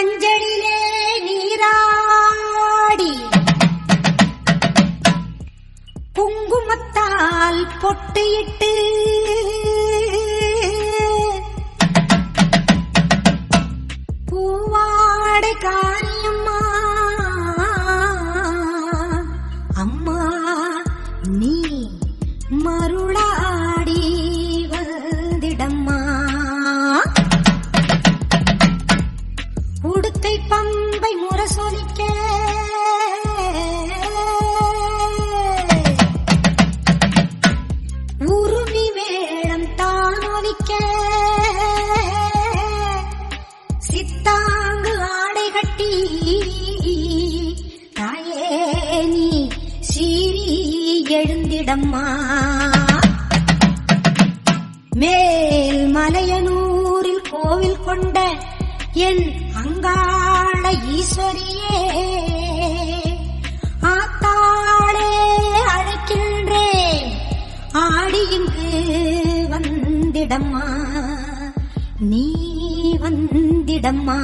மஞ்சளிலே நீராடி குங்குமத்தால் பொட்டியிட்டு பூவாடை காரியம்மா அம்மா நீ மருளாடி வந்திடம்மா உடுக்கை பம்பை முரசொலிக்க உருமி வேடம் தானொலிக்க சித்தாங்கு ஆடை கட்டி தாயே நீ சீறி எழுந்திடம்மா மேல் மலையனூரில் கோவில் கொண்ட என் அங்காள ஈஸ்வரியே ஆத்தாளே அழைக்கின்றேன் ஆடி இங்கு வந்திடம்மா நீ வந்திடம்மா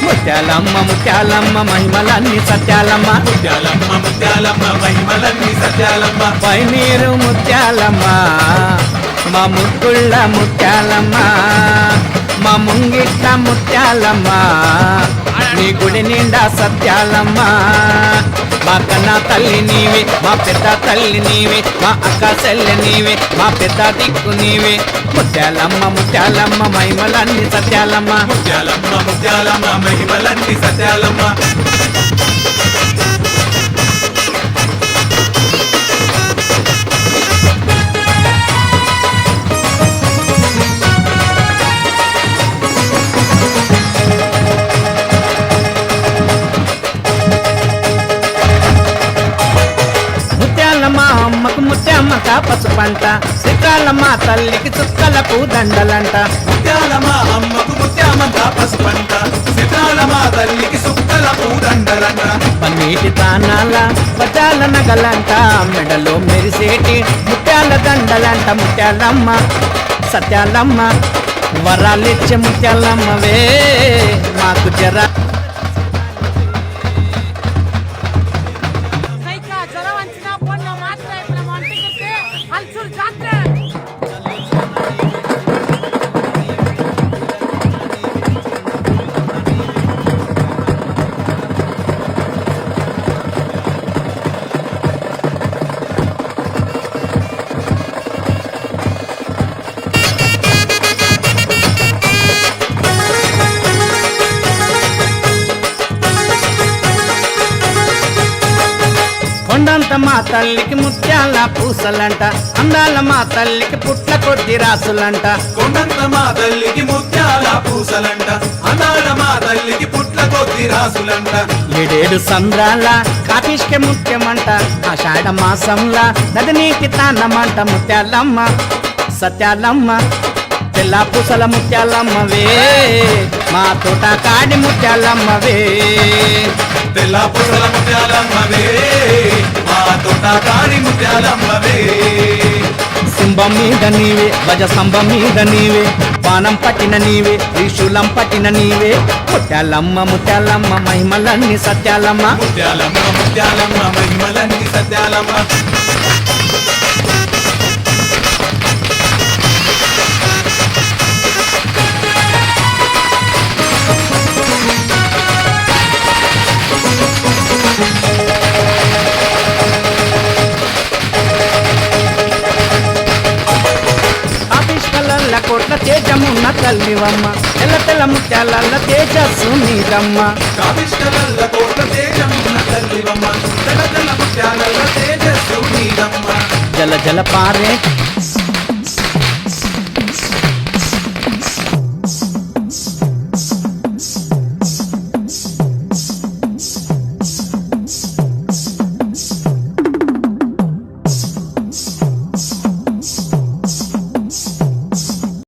ముత్యాలమ్మ ముత్యాలమ్మ మహిమలన్నీ సత్యాలమ్మ ముత్యాలమ్మ ముత్యాలమ్మ మహిమలన్నీ సత్యాలమ్మ పైనీరు ముత్యాలమ్మ మా ముక్కుళ్ళ ముత్యాలమ్మ మా ముంగిట్ల ముత్యాలమ్మ నీ గుడి నిండా సత్యాలమ్మ మా కన్నా తల్లి నీవే మా పెద్ద తల్లి నీవే మా అక్క చెల్లి నీవే మా పెద్ద దిక్కు నీవే ముత్యాలమ్మ ముత్యాలమ్మ మహిమలన్నీ సత్యాలమ్మ ముత్యాలమ్మ ముత్యాలమ్మ మహిమలన్నీ సత్యాలమ్మ ముత్యాలమ్మ అమ్మకు ముత్యమ్మక పసుపంట శ్రీకాలమ్మ తల్లికి చుక్కలకు దండలంట ముత్యాలమ్మ అమ్మకు ముత్యామంత పసుపంట సితాలమ్మ తల్లికి సుక్కల పూదండలంట పన్నీటి తానాల వజాల నగలంట మెడలో మెరిసేటి ముత్యాల దండలంట ముత్యాలమ్మ సత్యాలమ్మ వరాలిచ్చే ముత్యాలమ్మవే మాకు జరా కొండంత మా తల్లికి ముత్యాల పూసలంట అందాల మా తల్లికి పుట్ల కొద్ది రాసులంట కొండంత మా తల్లికి ముత్యాల పూసలంట అనాల మా తల్లికి పుట్ల కొద్ది రాసులంట ఏడేడు సంద్రాల కాపిష్కే ముత్యమంట ఆషాఢ మాసంలా నదినీకి తానమంట ముత్యాలమ్మ సత్యాలమ్మ తెల్ల పూసల ముత్యాలమ్మవే మా తోట కాడి ముత్యాలమ్మవే తెల్ల పూసల ముత్యాలమ్మవే మా తోట కాడి ముత్యాలమ్మవే సింబం మీద నీవే గజ స్తంభం మీద నీవే బాణం పట్టిన నీవే త్రిశూలం పట్టిన నీవే ముత్యాలమ్మ ముత్యాలమ్మ మహిమలన్నీ సత్యాలమ్మ ముత్యాలమ్మ ముత్యాలమ్మ మహిమలన్నీ సత్యాలమ్మ ఆవిష్కలల్ల కోట్ల తేజమున్న తల్లివమ్మ తెల్ల తెల్ల ముత్యాలల్ల తేజస్సు నీదమ్మ కావిష్కలల్ల కోట్ల తేజమున్న తల్లివమ్మ తెల్ల తెల్ల ముత్యాలల్ల తేజస్సు నీదమ్మ జల జల పారే